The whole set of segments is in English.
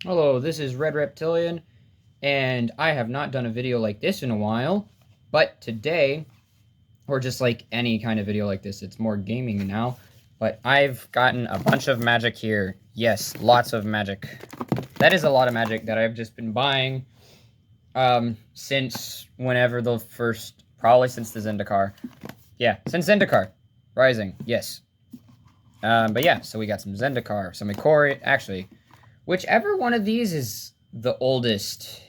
Hello, this is Red Reptilian, and I have not done a video like this in a while, but today, or just like any kind of video like this, it's more gaming now, but I've gotten a bunch of magic here. Yes, lots of magic. That is a lot of magic that I've just been buying, since whenever the first, probably since the Zendikar. Yeah, since Zendikar. Rising, yes. But yeah, so we got some Zendikar, some Ikori, actually, whichever one of these is the oldest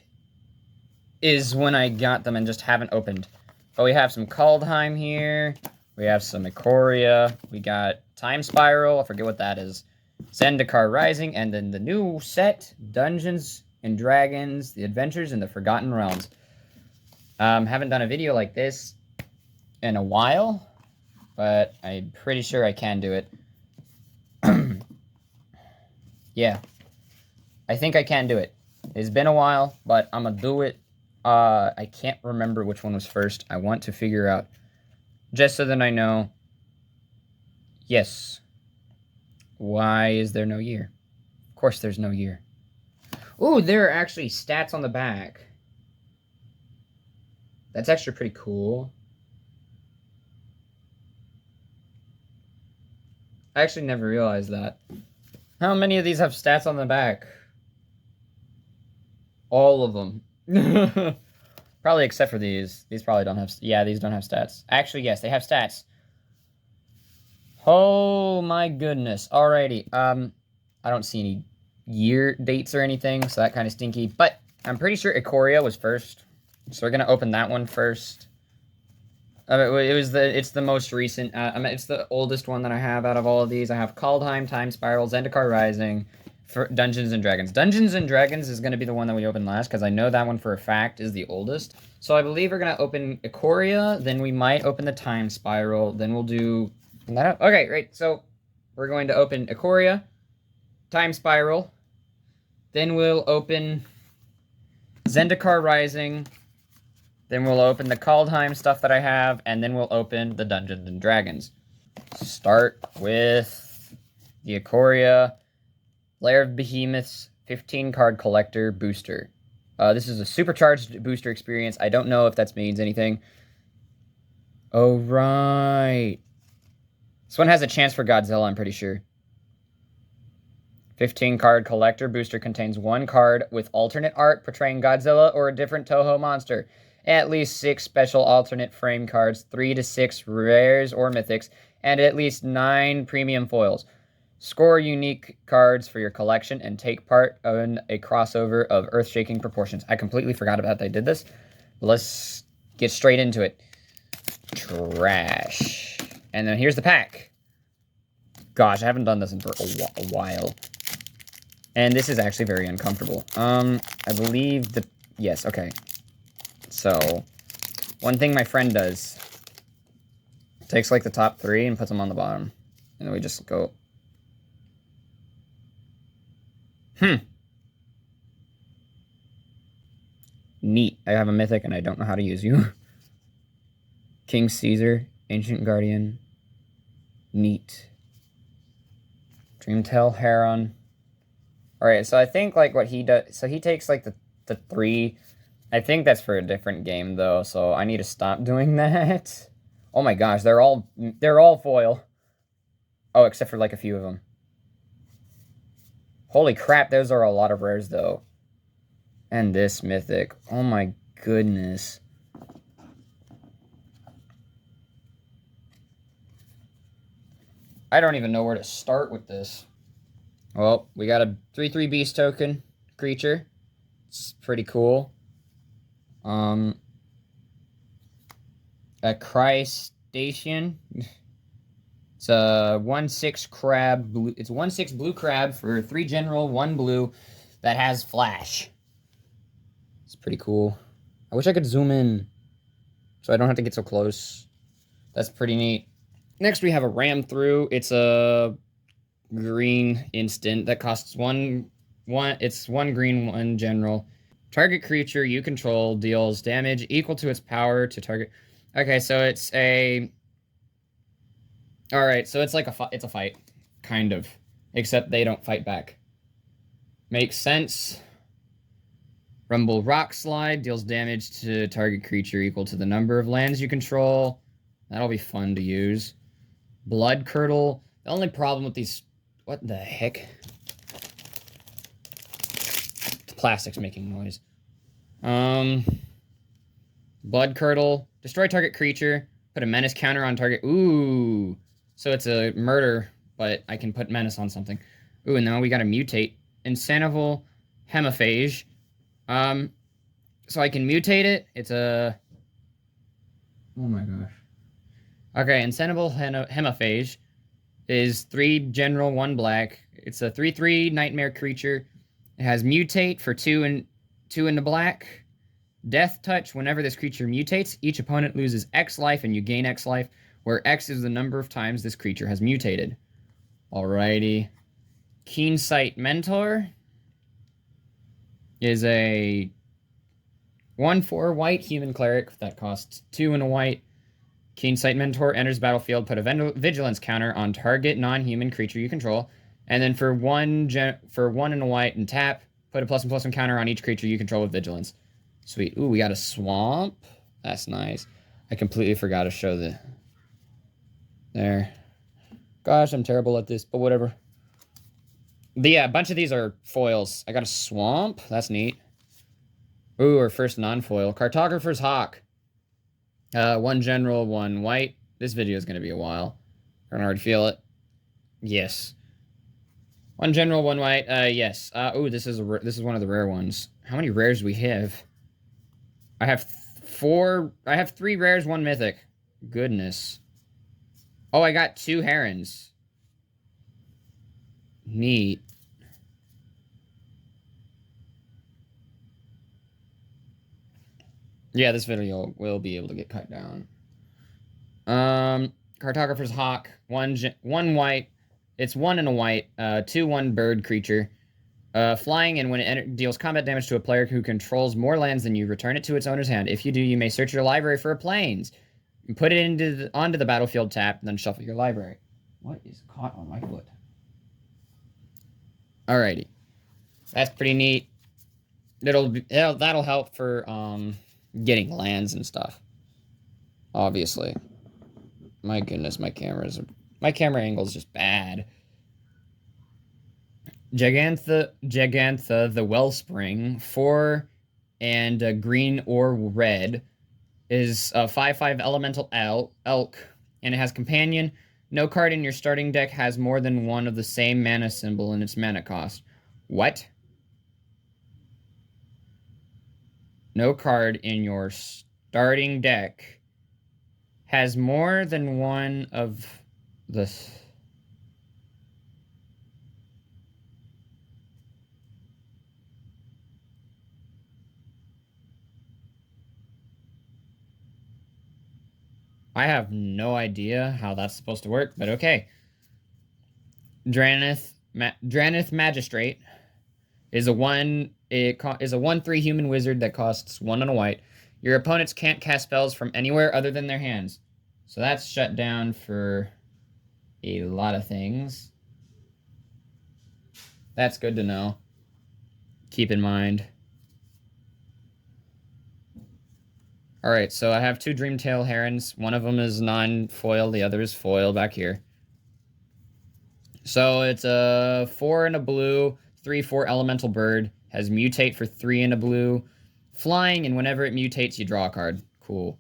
is when I got them and just haven't opened. But we have some Kaldheim here. We have some Ikoria. We got Time Spiral. I forget what that is. Zendikar Rising. And then the new set, Dungeons and Dragons, The Adventures in the Forgotten Realms. Haven't done a video like this in a while, but I'm pretty sure I can do it. Yeah. I think I can do it. It's been a while, but I'm gonna do it. I can't remember which one was first. I want to figure out, just so that I know. Yes. Why is there no year? Of course there's no year. Ooh, there are actually stats on the back. That's actually pretty cool. I actually never realized that. How many of these have stats on the back? All of them. Probably except for these. These probably don't have... Yeah, these don't have stats. Actually, yes, they have stats. Oh my goodness. Alrighty. I don't see any year dates or anything, so that kind of stinky. But I'm pretty sure Ikoria was first. So we're gonna open that one first. It's the most recent. It's the oldest one that I have out of all of these. I have Kaldheim, Time Spiral, Zendikar Rising, for Dungeons and Dragons. Dungeons and Dragons is going to be the one that we open last, because I know that one for a fact is the oldest. So I believe we're going to open Ikoria, then we might open the Time Spiral, then we'll do... Okay, great. So we're going to open Ikoria, Time Spiral, then we'll open Zendikar Rising, then we'll open the Kaldheim stuff that I have, and then we'll open the Dungeons and Dragons. Start with the Ikoria Lair of Behemoths 15 card collector booster. This is a supercharged booster experience. I don't know if that means anything. Oh, right. This one has a chance for Godzilla, I'm pretty sure. 15 card collector booster contains one card with alternate art portraying Godzilla or a different Toho monster. At least 6 special alternate frame cards, 3 to 6 rares or mythics, and at least 9 premium foils. Score unique cards for your collection and take part in a crossover of earth-shaking proportions. I completely forgot about they did this. Let's get straight into it. Trash. And then here's the pack. Gosh, I haven't done this in for a while. And this is actually very uncomfortable. I believe the... Yes, okay. So, one thing my friend does, takes like the top 3 and puts them on the bottom. And then we just go... Neat. I have a mythic and I don't know how to use you. King Caesar, Ancient Guardian. Neat. Dreamtail Heron. Alright, so I think like what he does... So he takes like the 3... I think that's for a different game, though, so I need to stop doing that. Oh my gosh, they're all foil. Oh, except for, like, a few of them. Holy crap, those are a lot of rares, though. And this mythic. Oh my goodness. I don't even know where to start with this. Well, we got a 3/3 beast token creature. It's pretty cool. A Crystation. It's a 1/6 crab blue. It's 1/6 blue crab for 3 general, 1 blue that has flash. It's pretty cool. I wish I could zoom in so I don't have to get so close. That's pretty neat. Next we have a ram through. It's a green instant that costs it's 1 green, 1 general. Target creature you control deals damage equal to its power to target. Okay, so it's a... Alright, so it's like it's a fight. Kind of. Except they don't fight back. Makes sense. Rumble Rock Slide deals damage to target creature equal to the number of lands you control. That'll be fun to use. Blood Curdle. The only problem with these... What the heck? The plastic's making noise. Blood Curdle. Destroy target creature. Put a menace counter on target. Ooh. So it's a murder, but I can put menace on something. Ooh, and now we gotta mutate. Insanival Hemiphage. So I can mutate it. It's a... Oh my gosh. Okay, Insanival Hemiphage is 3 general, 1 black. It's a 3/3 nightmare creature. It has mutate for 2 and 2 into black. Death touch. Whenever this creature mutates, each opponent loses X life and you gain X life, where X is the number of times this creature has mutated. Alrighty. Keen Sight Mentor is a 1/4 white human cleric that costs 2 and a white. Keen Sight Mentor enters battlefield, put a vigilance counter on target non-human creature you control, and then for 1 and a white and tap, put a +1/+1 counter on each creature you control with vigilance. Sweet. Ooh, we got a swamp. That's nice. I completely forgot to show the... There. Gosh, I'm terrible at this, but whatever. But yeah, a bunch of these are foils. I got a swamp. That's neat. Ooh, our first non-foil. Cartographer's Hawk. 1 general, 1 white. This video is going to be a while. I can already feel it. Yes. 1 general, 1 white. Yes. Ooh, this is one of the rare ones. How many rares do we have? I have 4. I have 3 rares, 1 mythic. Goodness. Oh, I got 2 herons. Neat. Yeah, this video will be able to get cut down. Cartographer's Hawk, 1 white. It's 1 and a white. 2/1 bird creature. Flying, and when it deals combat damage to a player who controls more lands than you, return it to its owner's hand. If you do, you may search your library for a plains. You put it onto the battlefield tap, and then shuffle your library. What is caught on my foot? Alrighty. That's pretty neat. That'll help for getting lands and stuff. Obviously. My goodness, my camera angle is just bad. Gigantha the Wellspring, 4 and a green or red, is a 5/5 elemental elk, and it has companion. No card in your starting deck has more than 1 of the same mana symbol in its mana cost. What? No card in your starting deck has more than 1 of the... I have no idea how that's supposed to work, but okay. Dranith Magistrate is a 1/3 human wizard that costs 1 and a white. Your opponents can't cast spells from anywhere other than their hands. So that's shut down for a lot of things. That's good to know. Keep in mind. Alright, so I have 2 Dreamtail Herons. One of them is non-foil, the other is foil back here. So it's a 4 and a blue, 3/4 elemental bird. Has mutate for 3 and a blue. Flying, and whenever it mutates, you draw a card. Cool.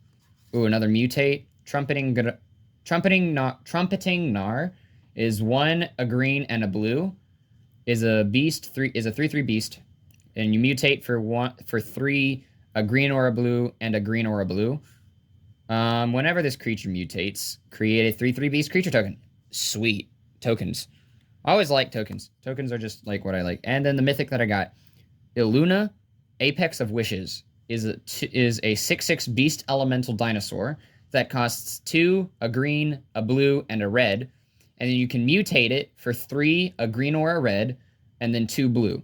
Ooh, another mutate. Trumpeting Gnar is 1, a green, and a blue. Is a beast, 3/3 beast. And you mutate for 3, a green or a blue, and a green or a blue. Whenever this creature mutates, create a 3/3 beast creature token. Sweet. Tokens. I always like tokens. Tokens are just like what I like. And then the mythic that I got. Illuna, Apex of Wishes, is a 6/6 beast elemental dinosaur that costs 2, a green, a blue, and a red. And then you can mutate it for 3, a green or a red, and then 2 blue.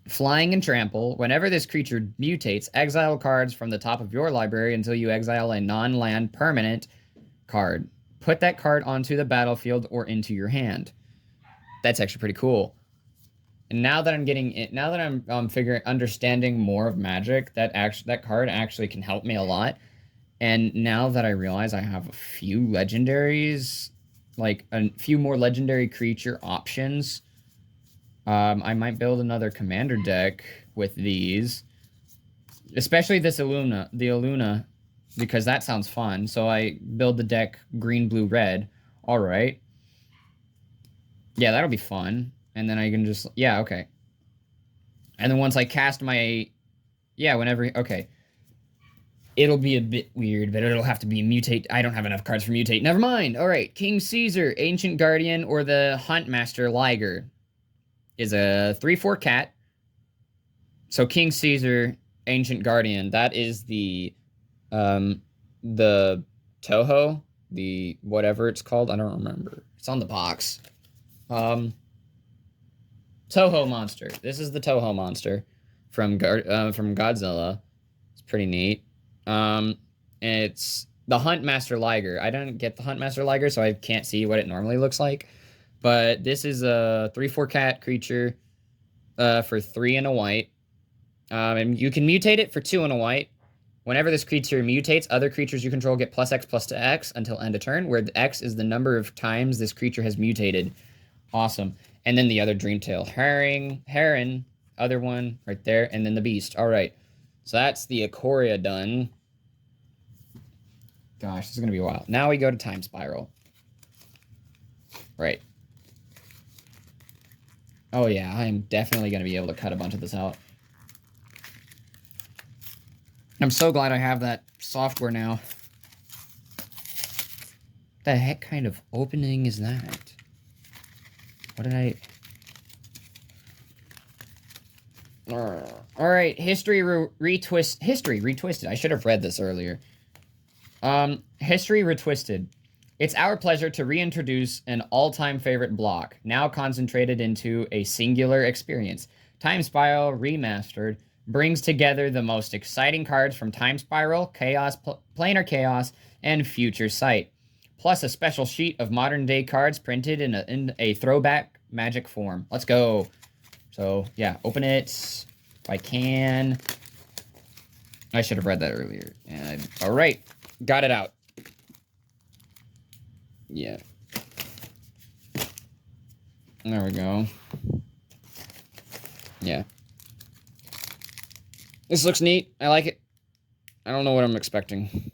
Flying and Trample. Whenever this creature mutates, exile cards from the top of your library until you exile a non-land permanent card. Put that card onto the battlefield or into your hand. That's actually pretty cool. And now that I'm getting it, now that I'm understanding more of Magic, that card actually can help me a lot. And now that I realize I have a few legendaries, like a few more legendary creature options, I might build another commander deck with these, especially the Illuna, because that sounds fun. So I build the deck green, blue, red. All right. Yeah, that'll be fun. And then I can just, yeah, okay. And then once I cast my, yeah, whenever, okay. It'll be a bit weird, but it'll have to be mutate. I don't have enough cards for mutate. Never mind. All right, King Caesar, Ancient Guardian, or the Huntmaster Liger is a 3/4 cat. So King Caesar, Ancient Guardian, that is the Toho, the whatever it's called. I don't remember. It's on the box. Toho monster. This is the Toho monster from Godzilla. It's pretty neat. It's the Huntmaster Liger. I don't get the Huntmaster Liger, so I can't see what it normally looks like. But this is a 3/4 cat creature for 3 and a white. And you can mutate it for 2 and a white. Whenever this creature mutates, other creatures you control get +X/+X until end of turn, where the X is the number of times this creature has mutated. Awesome. And then the other Dreamtail Heron, other one right there, and then the Beast. All right. So that's the Ikoria done. Gosh, this is going to be a while. Now we go to Time Spiral. Right. Oh, yeah, I'm definitely going to be able to cut a bunch of this out. I'm so glad I have that software now. The heck kind of opening is that? What did I... Alright, History Retwisted. I should have read this earlier. History Retwisted. It's our pleasure to reintroduce an all-time favorite block, now concentrated into a singular experience. Time Spiral Remastered brings together the most exciting cards from Time Spiral, Chaos, Planar Chaos, and Future Sight, plus a special sheet of modern-day cards printed in a throwback Magic form. Let's go. So, yeah, open it if I can. I should have read that earlier. All right, got it out. Yeah. There we go. Yeah. This looks neat. I like it. I don't know what I'm expecting.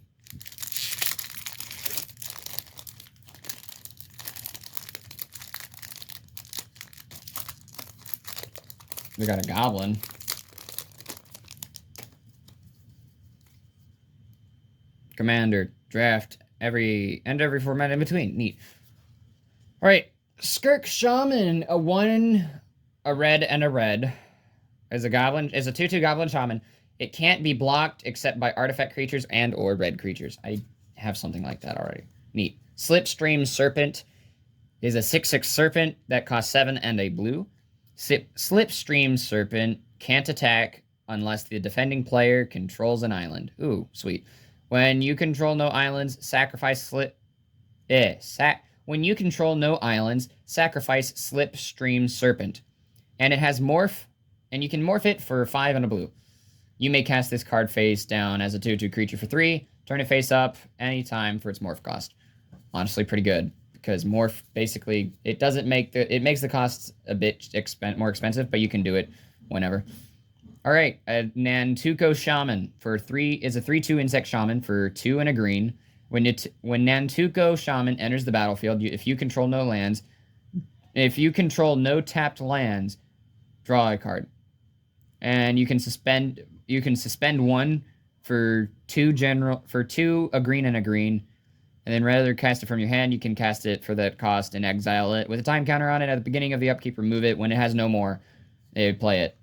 We got a goblin. Commander. Draft. Every format in between. Neat. Alright. Skirk Shaman. A 1, a red, and a red. Is a 2/2 goblin shaman. It can't be blocked except by artifact creatures and or red creatures. I have something like that already. Neat. Slipstream Serpent is a 6/6 serpent that costs 7 and a blue. Slipstream Serpent can't attack unless the defending player controls an island. Ooh, sweet. When you control no islands, sacrifice when you control no islands, sacrifice Slipstream Serpent. And it has morph, and you can morph it for 5 and a blue. You may cast this card face down as a 2/2 creature for 3, turn it face up anytime for its morph cost. Honestly, pretty good, because morph, basically, it makes the costs a bit more expensive, but you can do it whenever. All right, a Nantuko Shaman for 3 is a 3/2 insect shaman for 2 and a green. When Nantuko Shaman enters the battlefield, if you control no tapped lands, draw a card. And you can suspend 1 for 2 a green and a green. And then rather cast it from your hand, you can cast it for that cost and exile it. With a time counter on it at the beginning of the upkeep, remove it. When it has no more, they play it.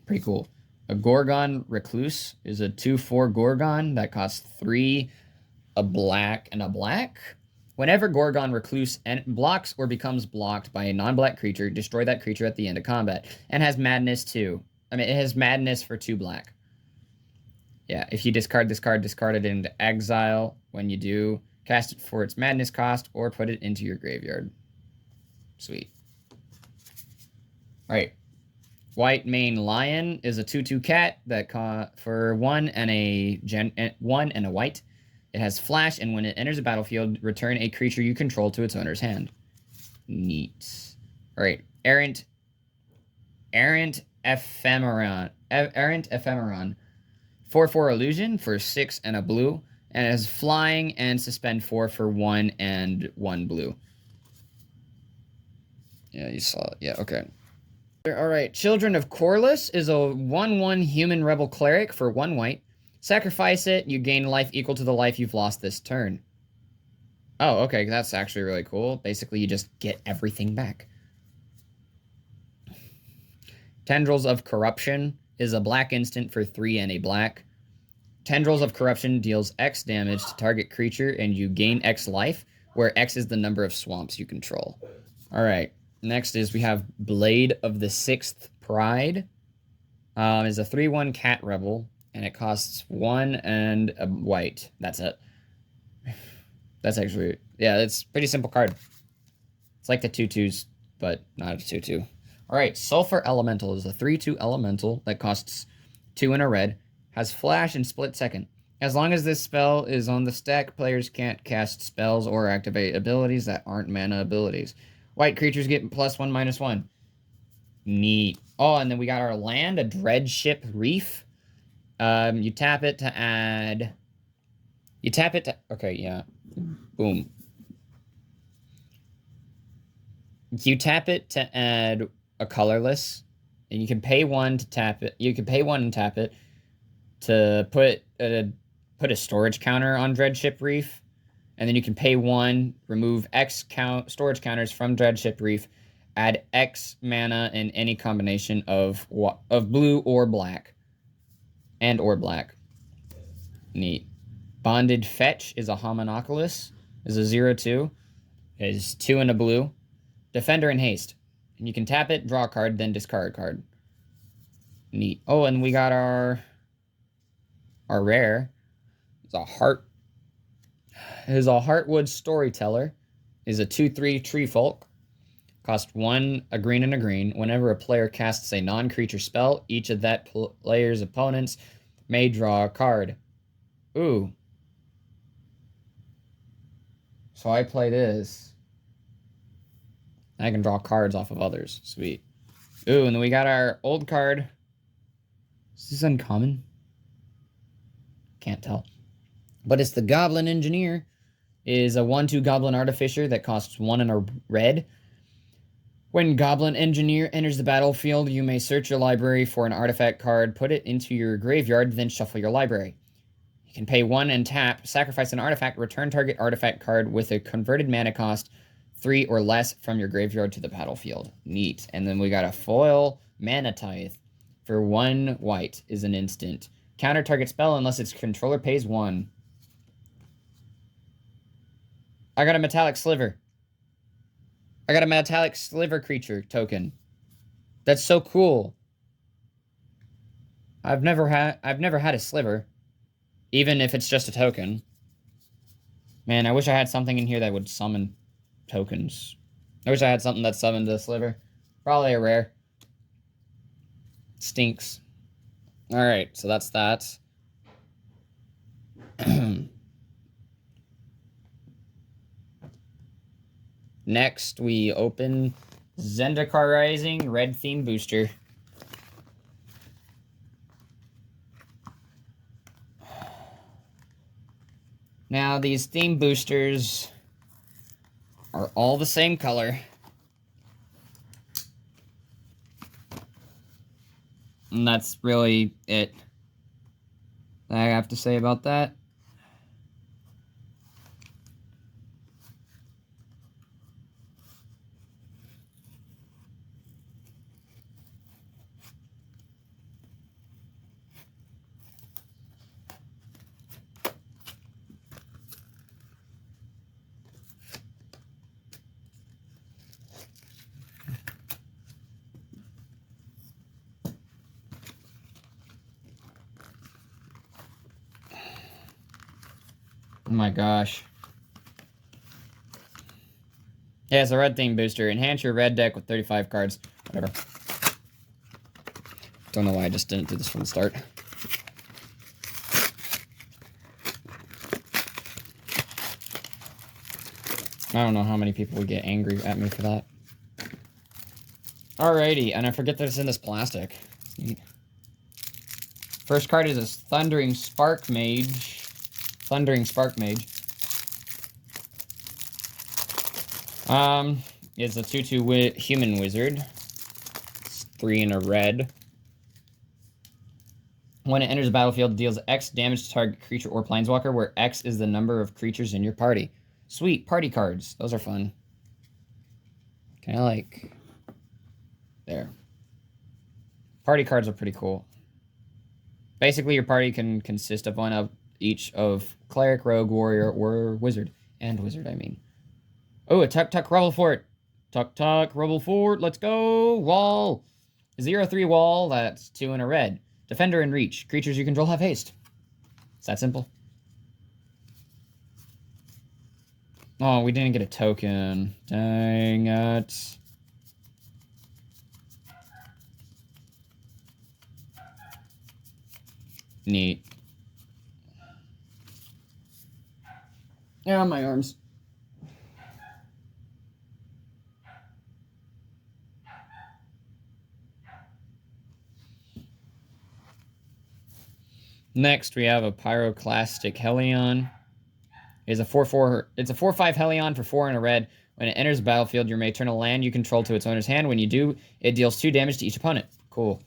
Pretty cool. A Gorgon Recluse is a 2/4 Gorgon that costs 3, a black, and a black. Whenever Gorgon Recluse blocks or becomes blocked by a non-black creature, destroy that creature at the end of combat. And has Madness too. It has Madness for 2 black. Yeah, if you discard this card, discard it into exile. When you do, cast it for its Madness cost or put it into your graveyard. Sweet. Alright. White Mane Lion is a 2/2 cat that for 1 and a white. It has flash, and when it enters the battlefield, return a creature you control to its owner's hand. Neat. Alright. Errant Ephemeron. 4/4 illusion for 6 and a blue. And it has flying and suspend 4 for 1 and 1 blue. Yeah, you saw it. Yeah, okay. Alright, Children of Corliss is a 1/1 human rebel cleric for 1 white. Sacrifice it, you gain life equal to the life you've lost this turn. Oh, okay, that's actually really cool. Basically, you just get everything back. Tendrils of Corruption is a black instant for 3 and a black. Tendrils of Corruption deals X damage to target creature, and you gain X life, where X is the number of swamps you control. Alright, next is we have Blade of the Sixth Pride. Is a 3/1 cat rebel, and it costs 1 and a white. That's it. That's actually, yeah, it's a pretty simple card. It's like the 2/2s, but not a 2/2. Alright, Sulfur Elemental is a 3/2 elemental that costs 2 and a red, has flash and split second. As long as this spell is on the stack, players can't cast spells or activate abilities that aren't mana abilities. White creatures get +1/-1. Neat. Oh, and then we got our land, a Dreadship Reef. You tap it to add... You tap it to... Okay, yeah. Boom. You tap it to add a colorless, and you can pay 1 to tap it. You can pay 1 and tap it to put a storage counter on Dreadship Reef, and then you can pay 1, remove X storage counters from Dreadship Reef, add X mana in any combination of blue or black, or black. Neat. Bonded Fetch is a Hominoculus, is a 0/2, is 2 and a blue, Defender and Haste, and you can tap it, draw a card, then discard a card. Neat. Oh, and we got our rare. It's a Heartwood Storyteller. Is a 2/3 Tree Folk. Cost 1, a green and a green. Whenever a player casts a non-creature spell, each of that player's opponents may draw a card. Ooh. So I play this. I can draw cards off of others. Sweet. Ooh, and then we got our old card. Is this uncommon? Can't tell. But it's the Goblin Engineer. Is a 1/2 Goblin Artificer that costs 1 and a red. When Goblin Engineer enters the battlefield, you may search your library for an artifact card, put it into your graveyard, then shuffle your library. You can pay 1 and tap, sacrifice an artifact, return target artifact card with a converted mana cost 3 or less from your graveyard to the battlefield. Neat. And then we got a foil Mana Tithe for 1 white is an instant. Counter target spell unless its controller pays 1. I got a Metallic Sliver. I got a Metallic Sliver creature token. That's so cool. I've never had a sliver, even if it's just a token. Man, I wish I had something in here that would summon tokens. I wish I had something that summoned a sliver. Probably a rare. Stinks. Alright, so that's that. Next, we open Zendikar Rising Red Theme Booster. Now, these theme boosters are all the same color. And that's really it that I have to say about that. Oh my gosh. Yeah, it's a red theme booster. Enhance your red deck with 35 cards. Whatever. Don't know why I just didn't do this from the start. I don't know how many people would get angry at me for that. Alrighty, and I forget that it's in this plastic. Neat. First card is a Thundering Spark Mage. Thundering Spark Mage. It's a 2/2 human wizard. It's 3 in a red. When it enters the battlefield, it deals X damage to target creature or planeswalker, where X is the number of creatures in your party. Sweet, party cards. Those are fun. Kind of like... There. Party cards are pretty cool. Basically, your party can consist of one of each of Cleric, Rogue, Warrior, or Wizard. And Wizard, I mean. Oh, a Tuck Rebel Fort. Tuck Rebel Fort. Let's go. Wall. 0/3 wall. That's 2 in a red. Defender and Reach. Creatures you control have haste. It's that simple. Oh, we didn't get a token. Dang it. Neat. Yeah, my arms. Next, we have a Pyroclastic Helion. It's a 4/4. It's a 4/5 Helion for 4 in a red. When it enters the battlefield, you may return a land you control to its owner's hand. When you do, it deals 2 damage to each opponent. Cool.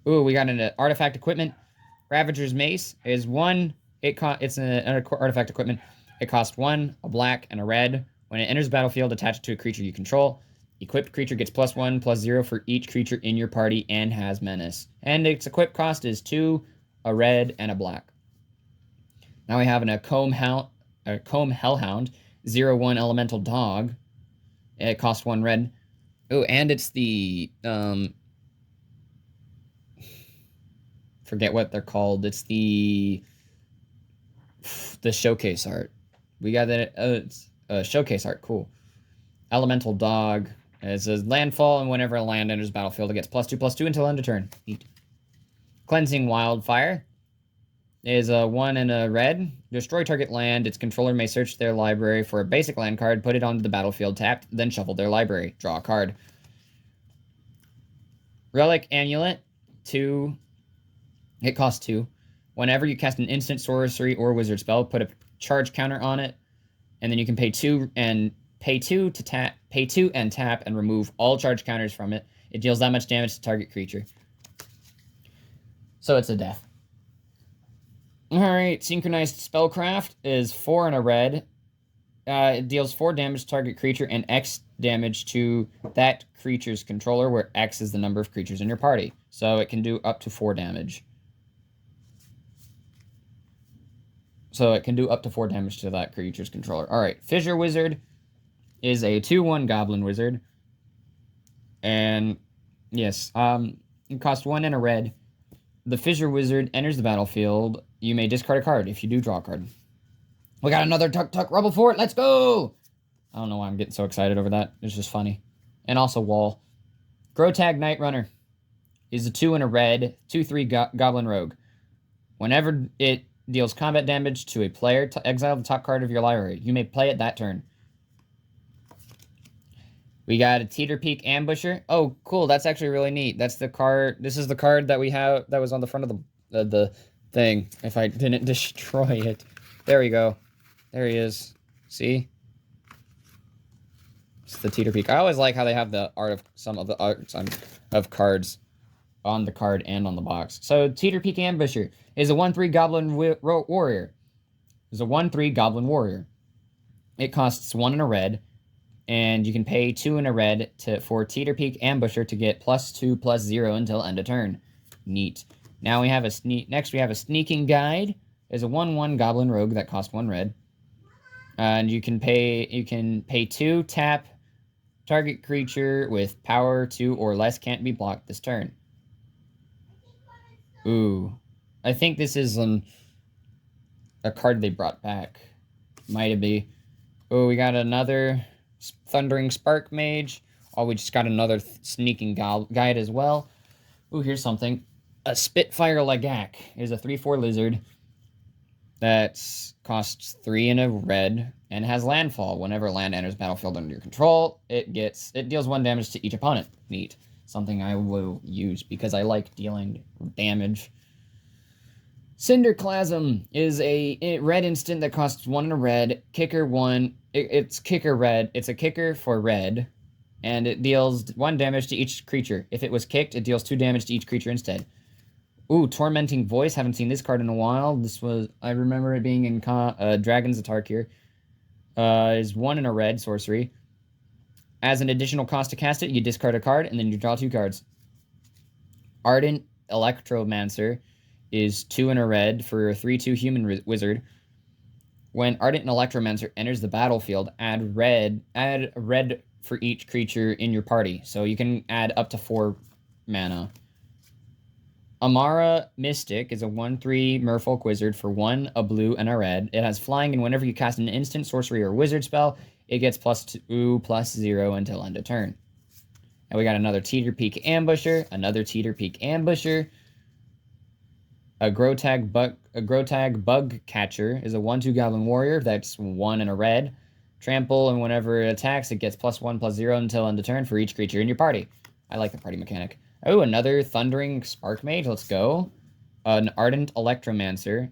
Ooh, we got an artifact equipment. Ravager's Mace is 1. It's an artifact equipment. It costs 1, a black, and a red. When it enters the battlefield, attach it to a creature you control. Equipped creature gets +1/+0 for each creature in your party and has menace. And its equip cost is 2, a red, and a black. Now we have a Comb Hellhound, 0/1 Elemental Dog. It costs 1 red. Oh, and it's the forget what they're called. It's the showcase art. We got that. It's showcase art. Cool. Elemental Dog. It says landfall, and whenever a land enters the battlefield, it gets +2/+2 until end of turn. Neat. Cleansing Wildfire is a 1 and a red. Destroy target land. Its controller may search their library for a basic land card, put it onto the battlefield tapped, then shuffle their library. Draw a card. Relic Amulet, 2. It costs 2. Whenever you cast an instant, sorcery, or wizard spell, put a charge counter on it, and then you can pay 2 and tap and remove all charge counters from it. It deals that much damage to target creature. So it's a death. Alright, Synchronized Spellcraft is 4 and a red. It deals 4 damage to target creature and X damage to that creature's controller, where X is the number of creatures in your party. So it can do up to 4 damage. So it can do up to 4 damage to that creature's controller. Alright, Fissure Wizard is a 2/1 Goblin Wizard. And, yes, it costs 1 and a red. The Fissure Wizard enters the battlefield. You may discard a card. If you do, draw a card. We got another Tuck Rebel Fort. Let's go! I don't know why I'm getting so excited over that. It's just funny. And also Wall. Grotag Night Runner is a 2 and a red, 2/3 Goblin Rogue. Whenever it deals combat damage to a player, exile the top card of your library. You may play it that turn. We got a Teeter Peak Ambusher. Oh, cool. That's actually really neat. That's the card. This is the card that we have that was on the front of the thing. If I didn't destroy it. There we go. There he is. See? It's the Teeter Peak. I always like how they have the art of some of the arts of cards on the card and on the box. So Teeter Peak Ambusher is a 1/3 Goblin Warrior. It's a 1/3 Goblin Warrior. It costs 1 and a red. And you can pay 2 and a red for Teeter Peak Ambusher to get +2/+0 until end of turn. Neat. Now we have next we have a Sneaking Guide. It's a 1/1 Goblin Rogue that costs 1 red. And you can pay 2, tap, target creature with power 2 or less can't be blocked this turn. Ooh. I think this is a card they brought back. Might it be? Oh, we got another Thundering Spark Mage. Oh, we just got another Sneaking Guide as well. Ooh, here's something. A Spitfire Lagak is a 3/4 lizard that costs 3 and a red and has landfall. Whenever land enters battlefield under your control, it deals 1 damage to each opponent. Neat. Something I will use because I like dealing damage. Cinderclasm is a red instant that costs 1 and a red. Kicker 1. It's kicker red. It's a kicker for red. And it deals 1 damage to each creature. If it was kicked, it deals 2 damage to each creature instead. Ooh, Tormenting Voice. Haven't seen this card in a while. I remember it being in Dragons of Tarkir. Is 1 in a red sorcery. As an additional cost to cast it, you discard a card, and then you draw 2 cards. Ardent Electromancer is 2 in a red for a 3/2 human wizard. When Ardent Electromancer enters the battlefield, add red for each creature in your party. So you can add up to 4 mana. Amara Mystic is a 1/3 merfolk wizard for 1, a blue, and a red. It has flying, and whenever you cast an instant, sorcery, or wizard spell, it gets +2/+0 until end of turn. And we got another Teeter Peak Ambusher, another Teeter Peak Ambusher. A Grotag Bug Catcher is a 1/2 Goblin Warrior that's 1 and a red. Trample, and whenever it attacks, it gets +1/+0 until end of turn for each creature in your party. I like the party mechanic. Oh, another Thundering Spark Mage. Let's go. An Ardent Electromancer.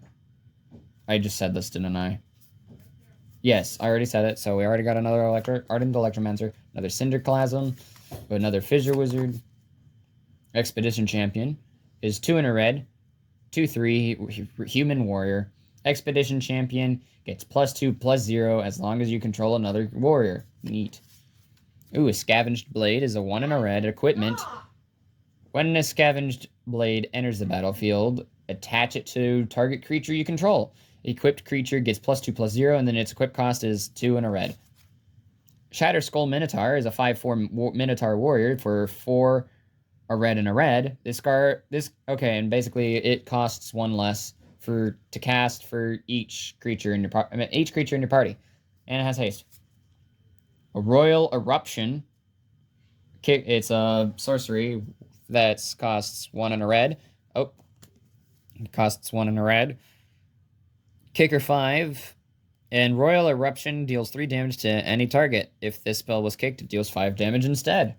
I just said this, didn't I? Yes, I already said it. So we already got another Ardent Electromancer. Another Cinderclasm. Another Fissure Wizard. Expedition Champion is 2 in a red. 2/3 human warrior. Expedition Champion gets +2/+0 as long as you control another warrior. Neat. Ooh, a Scavenged Blade is a 1 in a red equipment. When a Scavenged Blade enters the battlefield, attach it to target creature you control. Equipped creature gets +2/+0, and then its equip cost is 2 in a red. Shatter Skull Minotaur is a 5/4 Minotaur warrior for 4, a red and a red. Okay, and basically it costs 1 less to cast for each creature in your party, and it has haste. A Royal Eruption. It's a sorcery that costs 1 and a red. Oh, it costs 1 and a red. Kicker 5. And Royal Eruption deals 3 damage to any target. If this spell was kicked, it deals 5 damage instead.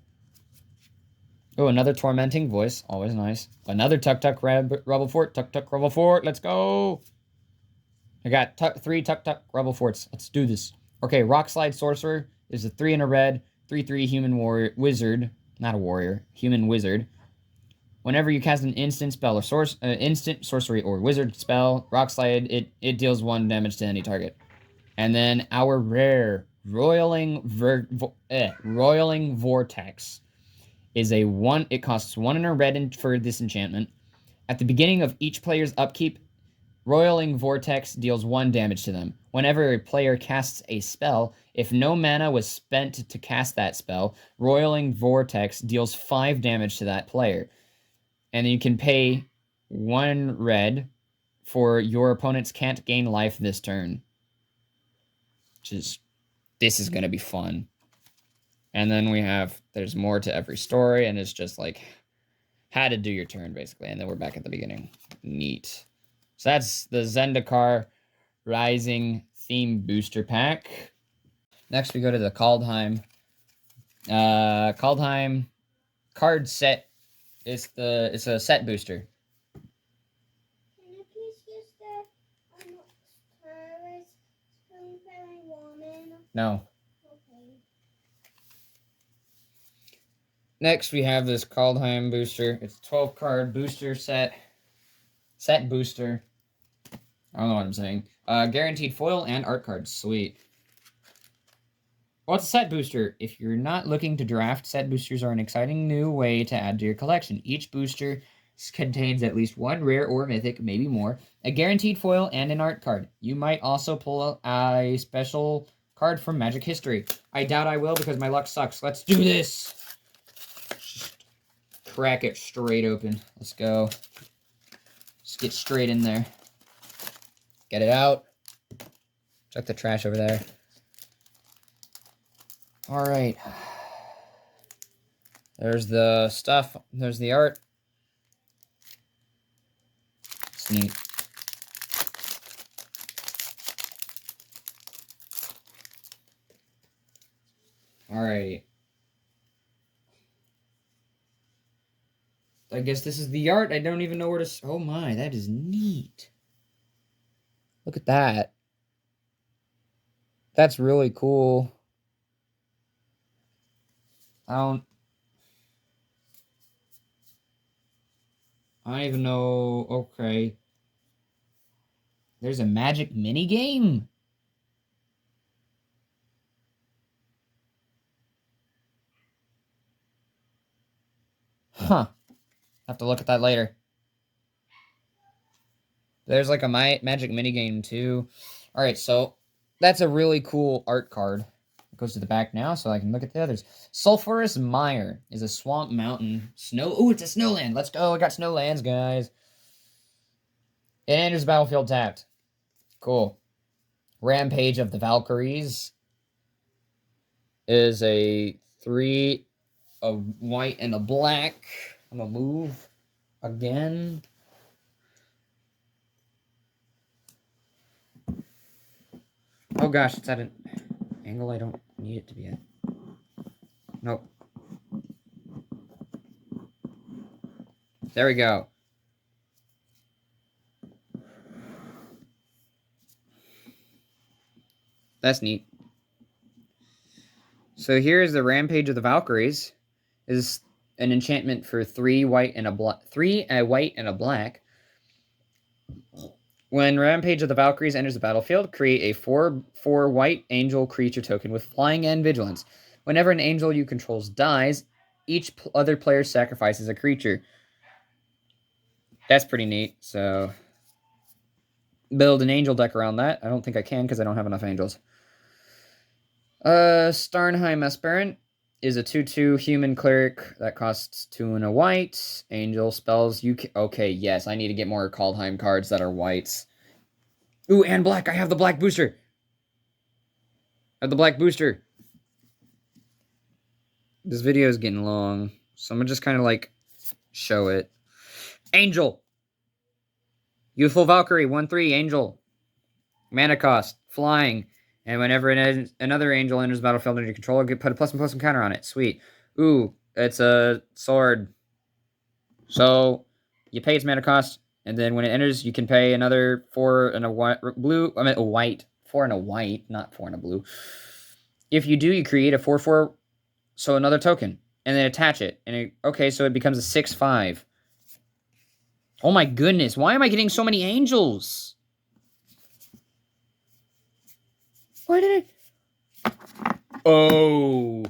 Oh, another Tormenting Voice. Always nice. Another Tuk-Tuk Rebel Fort. Tuk-Tuk Rebel Fort. Let's go. I got 3 Tuk-Tuk Rebel Forts. Let's do this. Okay, Rock Slide Sorcerer is a 3 in a red. 3/3 human wizard. Not a warrior. Human wizard. Whenever you cast an instant spell or instant sorcery or wizard spell, Rock Slide, it deals 1 damage to any target. And then our rare Roiling Vortex is a 1. It costs 1 and a red for this enchantment. At the beginning of each player's upkeep, Roiling Vortex deals 1 damage to them. Whenever a player casts a spell, if no mana was spent to cast that spell, Roiling Vortex deals 5 damage to that player. And you can pay 1 red for your opponents can't gain life this turn. This is going to be fun. And then there's more to every story, and it's just like how to do your turn, basically. And then we're back at the beginning. Neat. So that's the Zendikar Rising Theme Booster Pack. Next, we go to the Kaldheim. Kaldheim card set. It's a set booster. Can you please use the spoon woman? No. Okay. Next, we have this Kaldheim booster. It's a 12-card booster set. Set booster. I don't know what I'm saying. Guaranteed foil and art cards. Sweet. What's a set booster? If you're not looking to draft, set boosters are an exciting new way to add to your collection. Each booster contains at least 1 rare or mythic, maybe more, a guaranteed foil, and an art card. You might also pull a special card from Magic history. I doubt I will because my luck sucks. Let's do this! Just crack it straight open. Let's go. Just get straight in there. Get it out. Chuck the trash over there. All right. There's the stuff. There's the art. It's neat. Alrighty. I guess this is the art. I don't even know where to... Oh my, that is neat. Look at that. That's really cool. I don't even know. Okay. There's a magic mini game. Huh. Have to look at that later. There's like a magic mini game too. All right, so that's a really cool art card. It goes to the back now, so I can look at the others. Sulphurous Mire is a swamp mountain snow. Oh, it's a snowland. Let's go. I got snowlands, guys. It enters battlefield tapped. Cool. Rampage of the Valkyries is a 3, a white and a black. I'm gonna move again. Oh gosh, it's at an angle I don't need it to be at. Nope. There we go. That's neat. So here's the Rampage of the Valkyries. Is an enchantment for 3 white and a black. 3 a white and a black. When Rampage of the Valkyries enters the battlefield, create a 4/4 white angel creature token with flying and vigilance. Whenever an angel you control dies, each other player sacrifices a creature. That's pretty neat. So build an angel deck around that. I don't think I can because I don't have enough angels. Starnheim Aspirant is a 2/2 human cleric that costs 2 and a white. Angel spells you can... Okay, yes, I need to get more Kaldheim cards that are whites. Ooh, and black. I have the black booster. I have the black booster. This video is getting long, so I'm gonna just kind of like show it. Angel. Youthful Valkyrie, 1/3, Angel. Mana cost, flying. And whenever another angel enters the battlefield under your control, you put a +1/+1 counter on it. Sweet. Ooh, it's a sword. So you pay its mana cost, and then when it enters, you can pay another 4 and a white, blue. I mean a white, 4 and a white, not 4 and a blue. If you do, you create a 4/4, so another token, and then attach it. And okay, so it becomes a 6/5. Oh my goodness! Why am I getting so many angels? Why did I... Oh,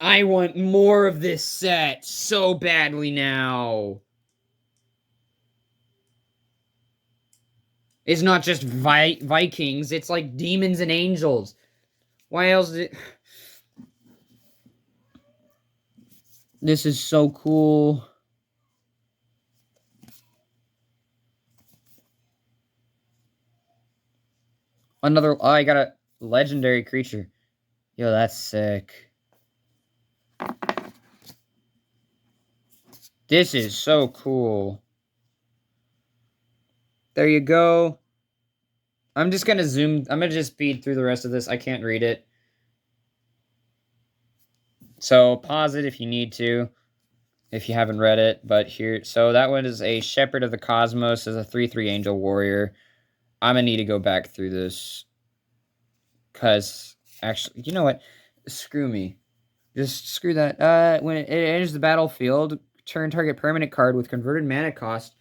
I want more of this set so badly now. It's not just Vikings, it's like demons and angels. Why else did... This is so cool. Another... Oh, I got a legendary creature. Yo, that's sick. This is so cool. There you go. I'm just gonna zoom. I'm gonna just speed through the rest of this. I can't read it. So pause it if you need to, if you haven't read it. But here, so that one is a Shepherd of the Cosmos as a 3/3 Angel Warrior. I'm gonna need to go back through this. Because, actually, you know what? Screw me. Just screw that. When it enters the battlefield, turn target permanent card with converted mana cost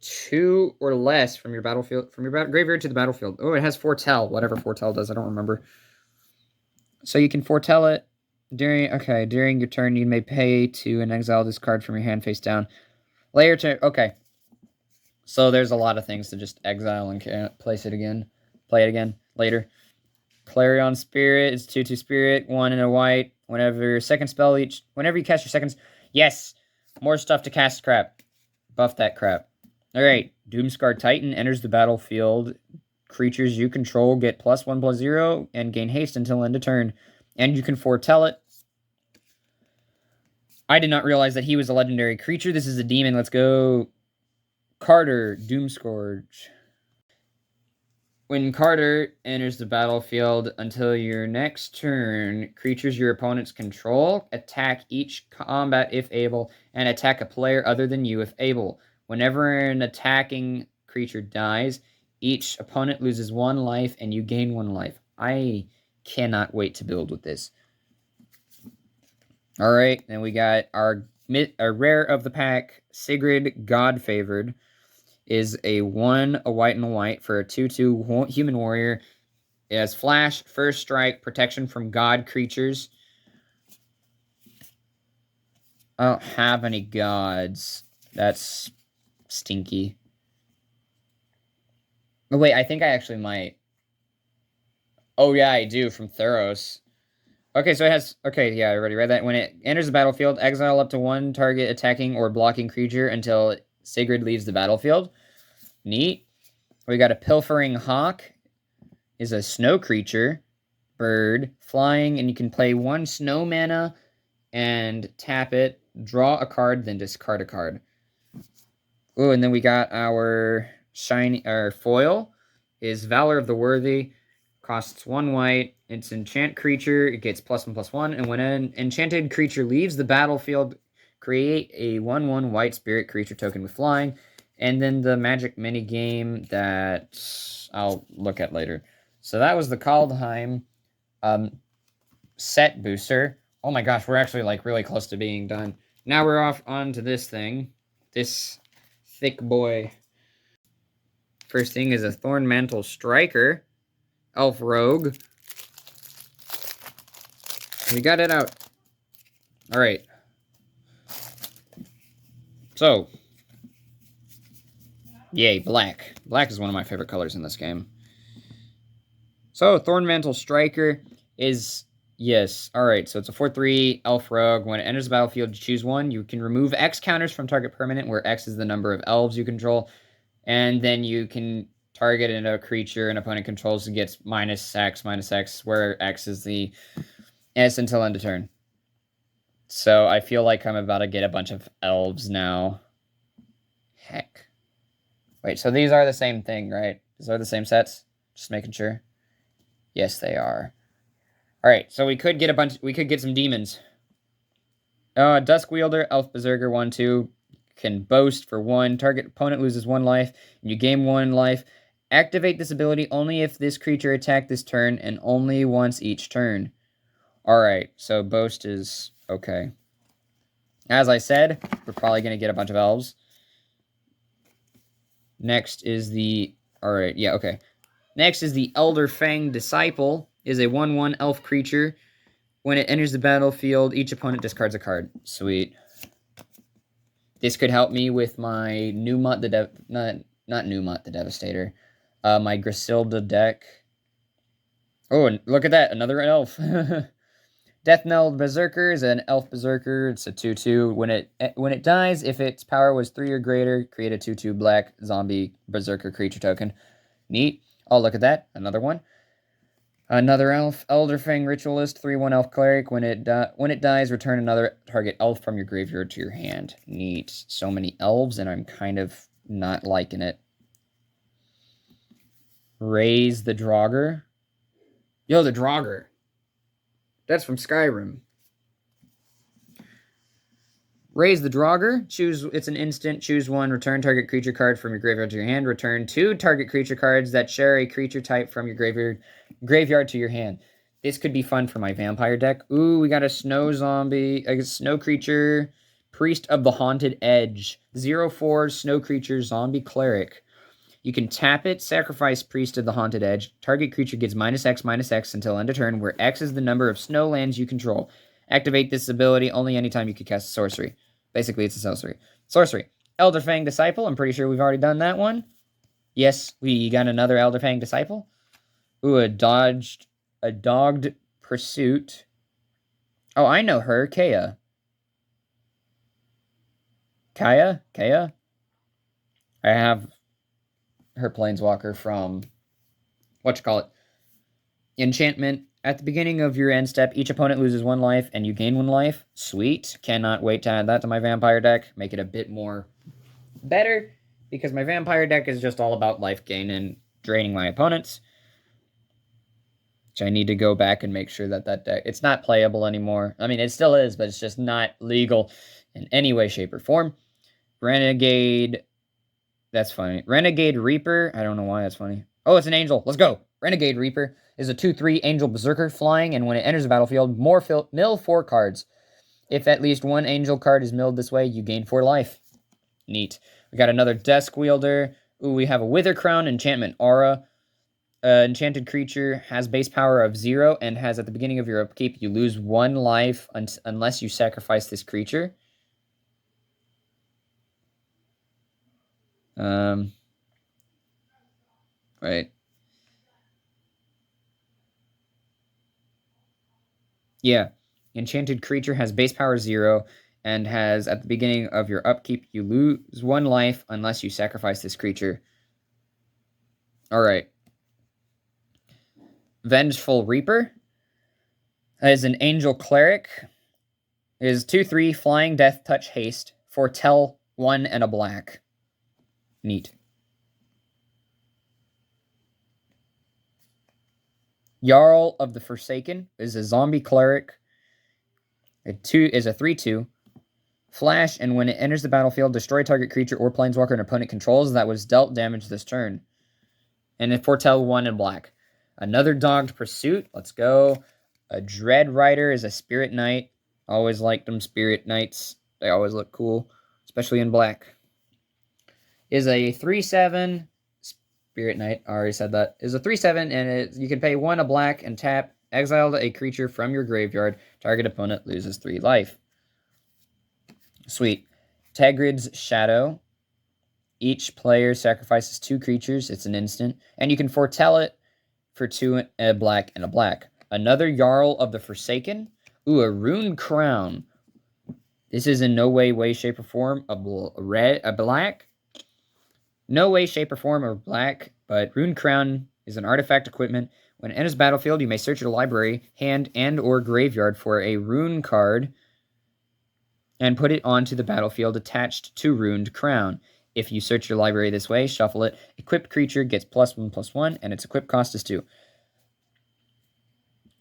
2 or less from your battlefield, from your graveyard to the battlefield. Oh, it has foretell. Whatever foretell does, I don't remember. So you can foretell it during your turn. You may pay to and exile this card from your hand face down. Layer to okay. So there's a lot of things to just exile and play it again later. Clarion Spirit is 2/2 Spirit, 1 and a white. Whenever you cast your seconds, yes, more stuff to cast crap. Buff that crap. All right, Doomscar Titan enters the battlefield. Creatures you control get +1/+0 and gain haste until end of turn, and you can foretell it. I did not realize that he was a legendary creature. This is a demon. Let's go. Carter, Doomscourge. When Carter enters the battlefield until your next turn, creatures your opponents control attack each combat if able, and attack a player other than you if able. Whenever an attacking creature dies, each opponent loses 1 life and you gain 1 life. I cannot wait to build with this. Alright, then we got our rare of the pack, Sigrid Godfavored. Is a 1, a white and a white for a 2/2 human warrior. It has flash, first strike, protection from god creatures. I don't have any gods. That's stinky. Oh, wait, I think I actually might. Oh, yeah, I do, from Theros. Okay, so it has... Okay, yeah, I already read that. When it enters the battlefield, exile up to 1 target attacking or blocking creature until Sigrid leaves the battlefield. Neat. We got a Pilfering Hawk. Is a snow creature, bird, flying, and you can play 1 snow mana and tap it, draw a card, then discard a card. Oh, and then we got our foil is Valor of the Worthy, costs 1 white. It's enchant creature. It gets +1/+1, and when an enchanted creature leaves the battlefield, create a 1/1 white spirit creature token with flying. And then the magic mini game that I'll look at later. So that was the Kaldheim set booster. Oh my gosh, we're actually like really close to being done. Now we're off onto this thing. This thick boy. First thing is a Thornmantle Striker. Elf Rogue. We got it out. Alright. So. Yay, black. Black is one of my favorite colors in this game. So, Thornmantle Striker is... Yes, alright, so it's a 4/3 Elf Rogue. When it enters the battlefield, you choose 1. You can remove X counters from target permanent, where X is the number of elves you control. And then you can target a creature an opponent controls and gets -X, where X is the S until end of turn. So I feel like I'm about to get a bunch of elves now. Heck. Wait, so these are the same thing, right? These are the same sets? Just making sure. Yes, they are. Alright, so we could get some demons. Dusk Wielder, Elf Berserker, 1/2. Can boast for 1. Target opponent loses 1 life, and you gain 1 life. Activate this ability only if this creature attacked this turn, and only once each turn. Alright, so boast is okay. As I said, we're probably going to get a bunch of elves. Next is the... Alright, yeah, okay. Next is the Elder Fang Disciple. Is a 1/1 elf creature. When it enters the battlefield, each opponent discards a card. Sweet. This could help me with my Numot the not Numot the Devastator. My Griselda deck. Oh, and look at that, another elf. Death Knell Berserker is an elf berserker. It's a 2/2. When it dies, if its power was 3 or greater, create a 2/2 black zombie berserker creature token. Neat. Oh, look at that, another one. Another elf, Elderfang Ritualist, 3/1 elf cleric. When it dies, return another target elf from your graveyard to your hand. Neat. So many elves, and I'm kind of not liking it. Raise the Draugr. Yo, the Draugr. That's from Skyrim. Raise the Draugr. It's an instant. Choose 1. Return target creature card from your graveyard to your hand. Return 2 target creature cards that share a creature type from your graveyard to your hand. This could be fun for my vampire deck. Ooh, we got a snow zombie, a snow creature, Priest of the Haunted Edge. 0/4 snow creature zombie cleric. You can tap it, sacrifice Priest of the Haunted Edge. Target creature gets -X until end of turn, where X is the number of snow lands you control. Activate this ability only anytime you can cast a sorcery. Basically, it's a sorcery. Sorcery. Elderfang Disciple. I'm pretty sure we've already done that one. Yes, we got another Elderfang Disciple. Ooh, a dogged pursuit. Oh, I know her. Kaya. I have her Planeswalker from... Enchantment. At the beginning of your end step, each opponent loses 1 life, and you gain 1 life. Sweet. Cannot wait to add that to my vampire deck. Make it a bit more better. because my vampire deck is just all about life gain and draining my opponents. Which I need to go back and make sure that deck, it's not playable anymore. I mean, it still is, but it's just not legal in any way, shape, or form. Renegade, that's funny. Renegade Reaper, I don't know why that's funny. Oh, it's an angel. Let's go. Renegade Reaper is a 2/3 angel berserker flying, and when it enters the battlefield, mill 4 cards. If at least one angel card is milled this way, you gain 4 life. Neat. We got another Desk Wielder. Ooh, we have a Wither Crown enchantment aura. Enchanted creature has base power of 0 and has at the beginning of your upkeep, you lose 1 life unless you sacrifice this creature. Right. Yeah. Enchanted creature has base power 0 and has at the beginning of your upkeep, you lose 1 life unless you sacrifice this creature. Alright. Vengeful Reaper is an angel cleric. It is 2/3 flying death touch haste. Foretell 1 and a black. Neat. Jarl of the Forsaken is a zombie cleric. It is a 3/2. Flash, and when it enters the battlefield, destroy target creature or planeswalker an opponent controls that was dealt damage this turn. And it foretell 1 in black. Another Dogged Pursuit. Let's go. A Dread Rider is a Spirit Knight. Always liked them Spirit Knights. They always look cool, especially in black. Is a 3/7. Spirit Knight, I already said that. Is a 3/7, and you can pay 1 a black and tap. Exile a creature from your graveyard. Target opponent loses 3 life. Sweet. Tegrid's Shadow. Each player sacrifices 2 creatures. It's an instant. And you can foretell it for 2 a black and a black. Another Jarl of the Forsaken. Ooh, a Rune Crown. This is in no way, shape, or form a black. No way, shape, or form or black, but Rune Crown is an artifact equipment. When it enters battlefield, you may search your library, hand, and or graveyard for a rune card and put it onto the battlefield attached to Runed Crown. If you search your library this way, shuffle it. Equipped creature gets +1/+1, and its equip cost is 2.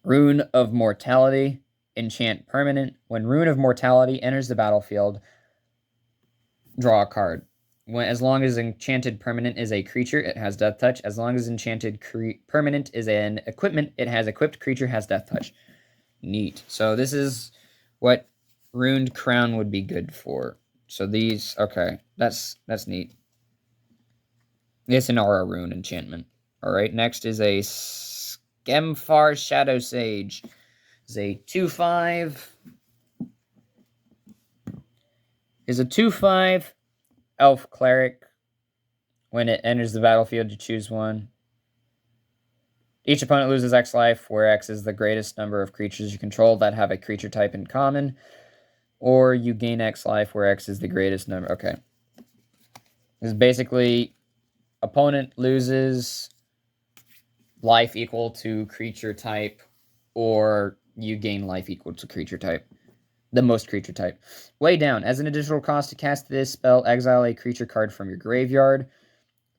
Rune of Mortality. Enchant permanent. When Rune of Mortality enters the battlefield, draw a card. As long as enchanted permanent is a creature, it has death touch. As long as enchanted permanent is an equipment, it has equipped creature has death touch. Neat. So this is what Runed Crown would be good for. So these, okay, that's neat. It's an aura rune enchantment. All right, next is a Skemfar Shadow Sage. Is a 2/5. Is a 2/5 elf cleric. When it enters the battlefield, you choose 1. Each opponent loses X life, where X is the greatest number of creatures you control that have a creature type in common. Or you gain X life, where X is the greatest number. Okay. This is basically opponent loses life equal to creature type, or you gain life equal to creature type. The most creature type. Way down. As an additional cost to cast this spell, exile a creature card from your graveyard.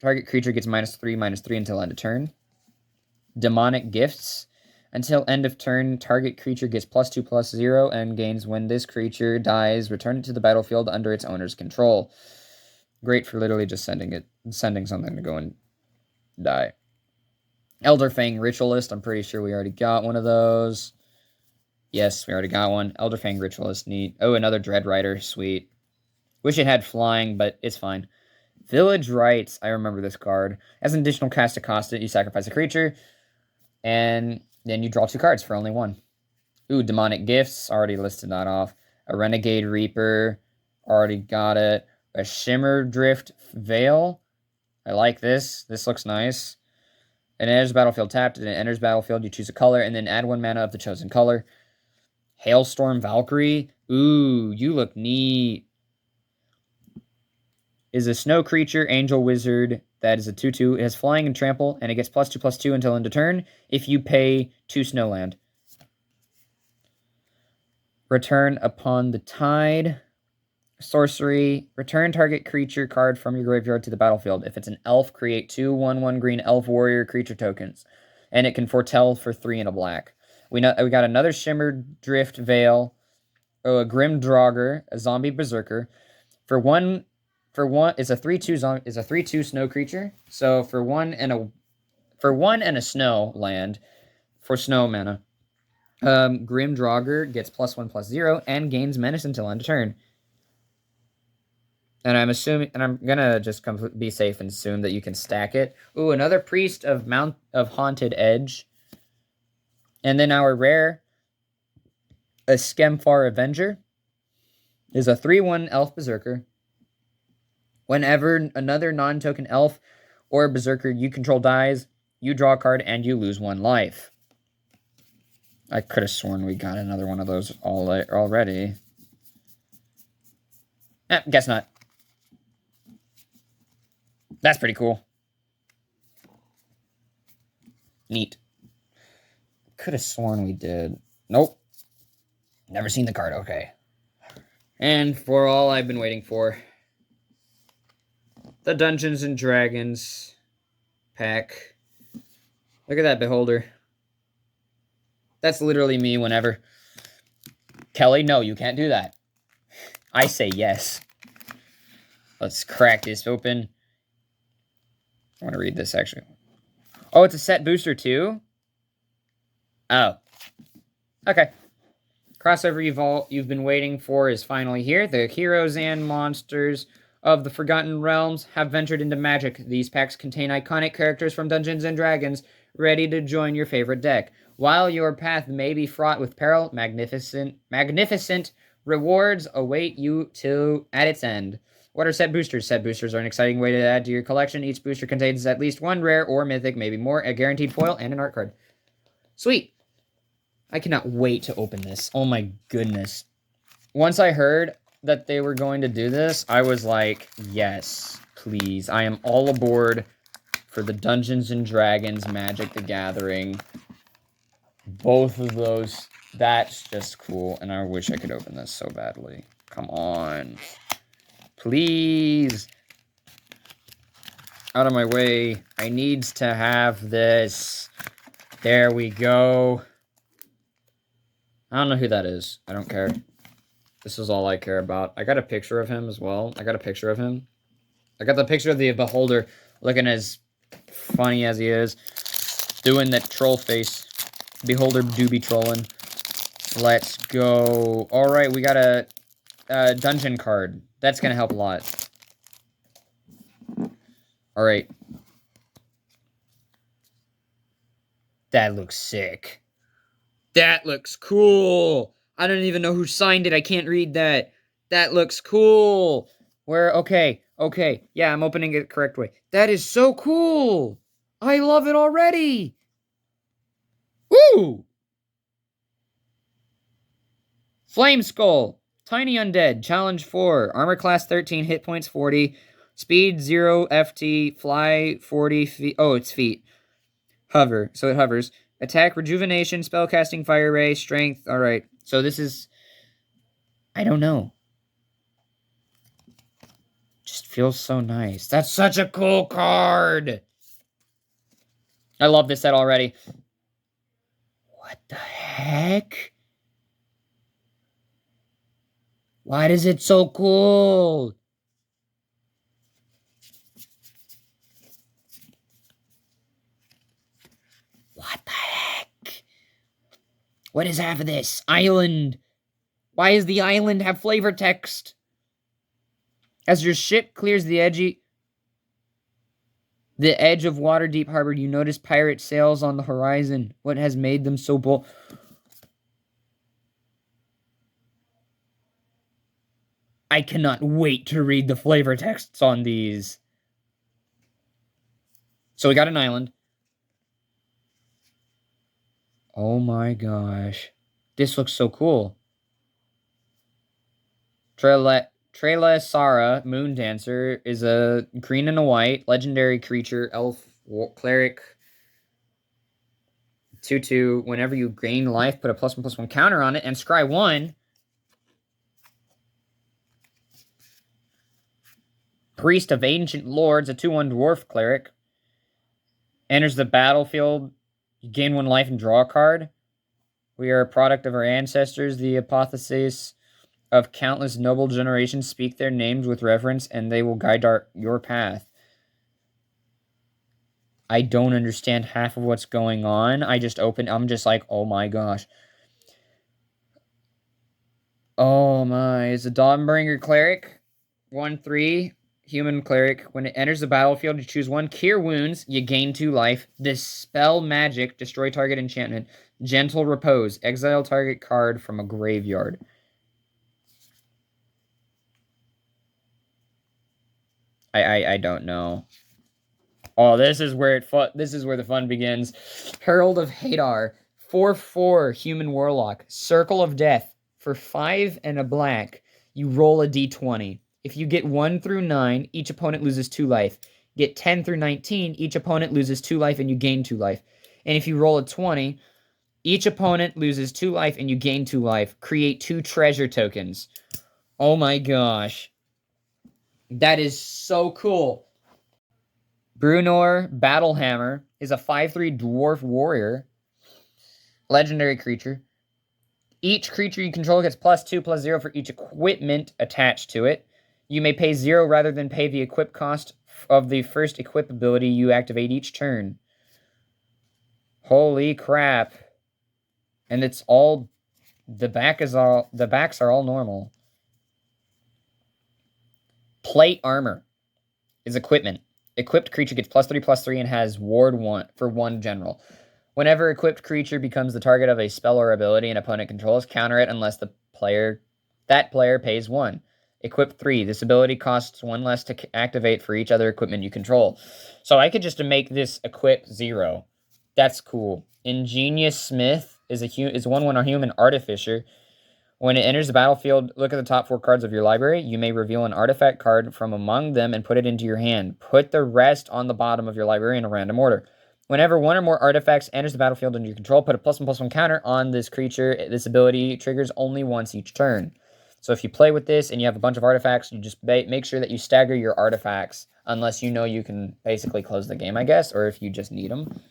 Target creature gets -3/-3 until end of turn. Demonic Gifts. Until end of turn, target creature gets +2/+0 and gains when this creature dies. Return it to the battlefield under its owner's control. Great for literally just sending something to go and die. Elderfang Ritualist. I'm pretty sure we already got one of those. Yes, we already got one. Elderfang Ritualist, neat. Oh, another Dread Rider, sweet. Wish it had flying, but it's fine. Village Rites. I remember this card. As an additional cast to cost it, you sacrifice a creature, and then you draw 2 cards for only 1. Ooh, Demonic Gifts. Already listed that off. A Renegade Reaper. Already got it. A Shimmer Drift Veil. I like this. This looks nice. And it enters battlefield tapped, and it enters battlefield, you choose a color, and then add 1 mana of the chosen color. Hailstorm Valkyrie. Ooh, you look neat. Is a snow creature, angel wizard, that is a 2/2. It has flying and trample, and it gets +2/+2 until end of turn if you pay 2 snowland. Return upon the tide. sorcery. Return target creature card from your graveyard to the battlefield. If it's an elf, create 2/1/1 green elf warrior creature tokens. And it can foretell for 3 and a black. We got another Shimmer Drift Veil. Oh, a Grim Draugr, a zombie berserker. For one, it's a 3/2 snow creature. So for one and a snow land, for snow mana, Grim Draugr gets +1/+0 and gains menace until end of turn. And I'm gonna just be safe and assume that you can stack it. Ooh, another Priest of Haunted Edge. And then our rare, a Skemfar Avenger, is a 3/1 elf berserker. Whenever another non-token elf or berserker you control dies, you draw a card and you lose 1 life. I could have sworn we got another one of those already. Guess not. That's pretty cool. Neat. Could have sworn we did. Nope. Never seen the card. Okay. And for all I've been waiting for, the Dungeons and Dragons pack. Look at that beholder. That's literally me whenever. Kelly, no, you can't do that. I say yes. Let's crack this open. I want to read this, actually. Oh, it's a set booster, too? Oh. Okay. Crossover you've been waiting for is finally here. The heroes and monsters of the Forgotten Realms have ventured into Magic. These packs contain iconic characters from Dungeons and Dragons, ready to join your favorite deck. While your path may be fraught with peril, magnificent rewards await you at its end. What are set boosters? Set boosters are an exciting way to add to your collection. Each booster contains at least 1 rare or mythic, maybe more, a guaranteed foil, and an art card. Sweet. I cannot wait to open this. Oh my goodness. Once I heard that they were going to do this, I was like, yes, please. I am all aboard for the Dungeons and Dragons Magic the Gathering. Both of those. That's just cool. And I wish I could open this so badly. Come on. Please. Out of my way. I need to have this. There we go. I don't know who that is. I don't care. This is all I care about. I got a picture of him as well. I got the picture of the beholder looking as funny as he is. Doing that troll face. Beholder do be trolling. Let's go. Alright, we got a dungeon card. That's going to help a lot. Alright. That looks sick. That looks cool. I don't even know who signed it. I can't read that. That looks cool. Okay. Yeah, I'm opening it the correct way. That is so cool. I love it already. Woo! Flame Skull. Tiny Undead. Challenge 4. Armor class 13. Hit points 40. Speed 0. FT. Fly 40 feet. Oh, it's feet. Hover. So it hovers. Attack, Rejuvenation, Spellcasting, Fire Ray, Strength. Alright. So this is... I don't know. Just feels so nice. That's such a cool card! I love this set already. What the heck? Why is it so cool? What the heck? What is half of this? Island. Why does the island have flavor text? As your ship clears the edge of Waterdeep Harbor, you notice pirate sails on the horizon. What has made them so bold? I cannot wait to read the flavor texts on these. So we got an island. Oh my gosh. This looks so cool. Trela Sara, Moon Dancer, is a green and a white legendary creature, elf, cleric, 2/2. Whenever you gain life, put a +1/+1 counter on it, and scry 1. Priest of Ancient Lords, a 2/1 dwarf cleric. Enters the battlefield. You gain 1 life and draw a card. We are a product of our ancestors. The hypothesis of countless noble generations speak their names with reverence, and they will guide your path. I don't understand half of what's going on. I'm just like, oh my gosh. Oh my, it's a Dawnbringer cleric. 1/3, human cleric. When it enters the battlefield, you choose 1 cure wounds, you gain 2 life. Dispel magic, destroy target enchantment. Gentle repose, exile target card from a graveyard. I don't know. Oh, this is where the fun begins. Herald of Hadar, 4/4 human warlock, Circle of Death. For 5 and a black, you roll a d20. If you get 1 through 9, each opponent loses 2 life. Get 10 through 19, each opponent loses 2 life and you gain 2 life. And if you roll a 20, each opponent loses 2 life and you gain 2 life. Create 2 treasure tokens. Oh my gosh. That is so cool. Brunor Battlehammer is a 5/3 dwarf warrior. Legendary creature. Each creature you control gets +2/+0 for each equipment attached to it. You may pay 0 rather than pay the equip cost of the first equip ability you activate each turn. Holy crap. And it's all the backs are all normal. Plate armor is equipment. Equipped creature gets +3/+3 and has ward 1 for 1 general. Whenever equipped creature becomes the target of a spell or ability an opponent controls, counter it unless that player pays 1. Equip 3. This ability costs 1 less to activate for each other equipment you control. So I could just make this equip 0. That's cool. Ingenious Smith is a 1/1 human artificer. When it enters the battlefield, look at the top 4 cards of your library. You may reveal an artifact card from among them and put it into your hand. Put the rest on the bottom of your library in a random order. Whenever 1 or more artifacts enters the battlefield under your control, put a +1/+1 counter on this creature. This ability triggers only once each turn. So if you play with this and you have a bunch of artifacts, you just make sure that you stagger your artifacts unless you know you can basically close the game, I guess, or if you just need them.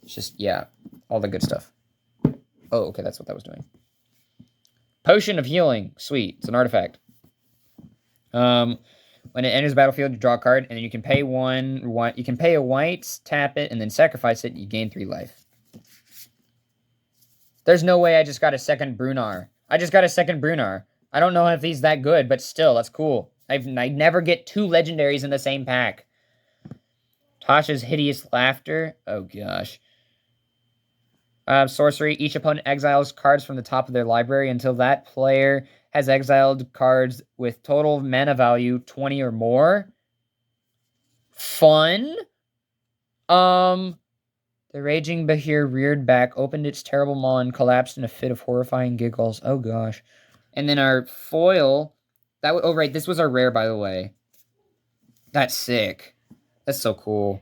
It's just, yeah, all the good stuff. Oh, okay, that's what that was doing. Potion of Healing. Sweet. It's an artifact. When it enters the battlefield, you draw a card, and then you can pay one. You can pay a white, tap it, and then sacrifice it. You gain 3 life. There's no way I just got a second Brunar. I just got a second Brunar. I don't know if he's that good, but still, that's cool. I never get 2 legendaries in the same pack. Tasha's Hideous Laughter. Oh, gosh. Sorcery. Each opponent exiles cards from the top of their library until that player has exiled cards with total mana value 20 or more. Fun. The Raging Bahir reared back, opened its terrible maw, and collapsed in a fit of horrifying giggles. Oh, gosh. And then our foil... Oh, right. This was our rare, by the way. That's sick. That's so cool.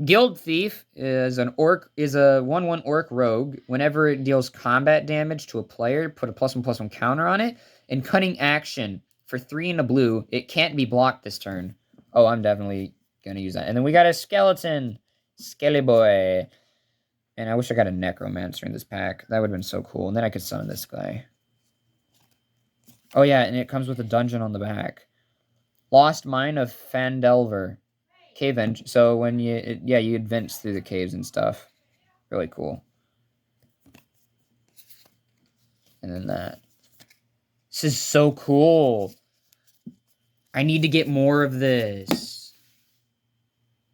Guild Thief is a 1/1 orc rogue. Whenever it deals combat damage to a player, put a +1/+1 counter on it. And Cunning Action for 3 and a blue. It can't be blocked this turn. Oh, I'm definitely gonna use that. And then we got a skeleton, Skelly Boy. And I wish I got a Necromancer in this pack. That would have been so cool. And then I could summon this guy. Oh yeah, and it comes with a dungeon on the back. Lost Mine of Fandelver. Cave engine. So when you advance through the caves and stuff. Really cool. And then that. This is so cool. I need to get more of this.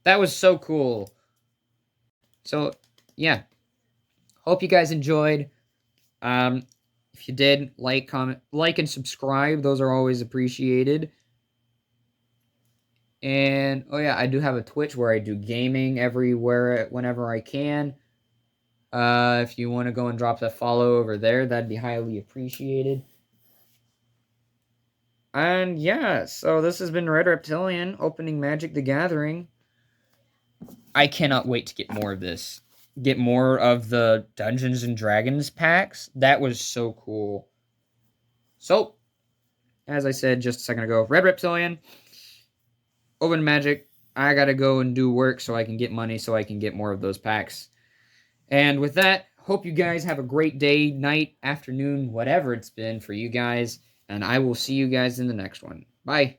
That was so cool. So, yeah. Hope you guys enjoyed. If you did, comment, and subscribe. Those are always appreciated. And, oh yeah, I do have a Twitch where I do gaming everywhere, whenever I can. If you want to go and drop a follow over there, that'd be highly appreciated. And, yeah, so this has been Red Reptilian, opening Magic the Gathering. I cannot wait to get more of this. Get more of the Dungeons and Dragons packs. That was so cool. So, as I said just a second ago, Red Reptilian... open magic. I gotta go and do work so I can get money so I can get more of those packs. And with that, hope you guys have a great day, night, afternoon, whatever it's been for you guys. And I will see you guys in the next one. Bye.